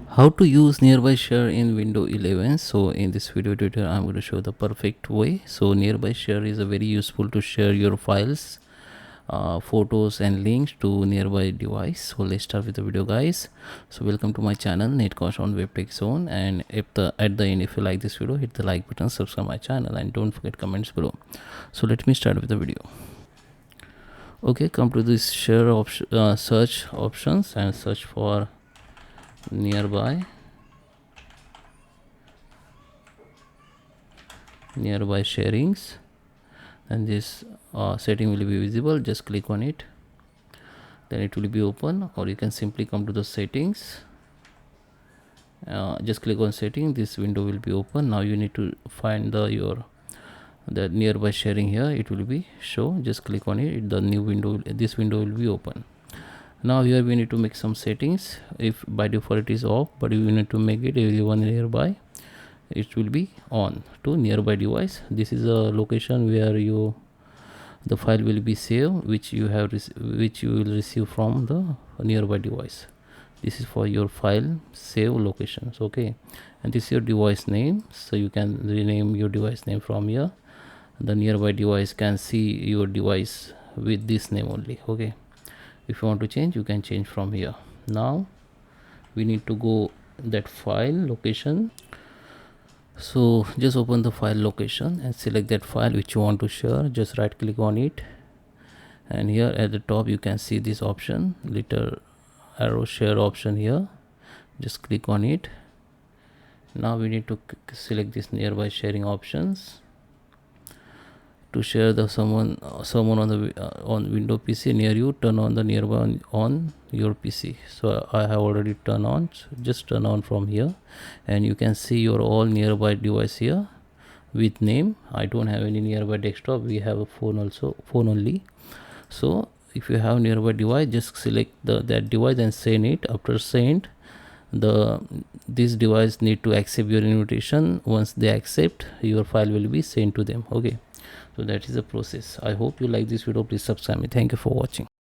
How to use nearby share in Windows 11. So in this video tutorial I'm going to show the perfect way. So nearby share is a very useful to share your files, photos and links to nearby device. So let's start with the video, guys. So welcome to my channel Netcosh on Web Tech Zone, and if the at the end, if you like this video, hit the like button, subscribe my channel, and don't forget comments below. So let me start with the video. Okay, come to this share option, search options, and search for nearby sharings, and this setting will be visible. Just click on it, then it will be open, or you can simply come to the settings, just click on setting. This window will be open. Now you need to find the nearby sharing. Here it will be show. Just click on it, the new window, this window will be open. Now here we need to make some settings. If by default it is off, but you need to make it everyone nearby, it will be on to nearby device. This is a location where the file will be saved, which you will receive from the nearby device. This is for your file save locations. Okay, and this is your device name, so you can rename your device name from here. The nearby device can see your device with this name only. Okay, if you want to change, you can change from here. Now we need to go that file location. So just open the file location and select that file which you want to share. Just right click on it, and here at the top you can see this option, little arrow share option. Here just click on it. Now we need to select this nearby sharing options to share the someone on the on Windows PC near you. Turn on the nearby on your PC. So I have already turned on. So just turn on from here, and you can see your all nearby device here with name. I don't have any nearby desktop. We have a phone also, phone only. So if you have nearby device, just select that device and send it. After send, this device need to accept your invitation. Once they accept, your file will be sent to them. Okay, so that is the process. I hope you like this video. Please subscribe me. Thank you for watching.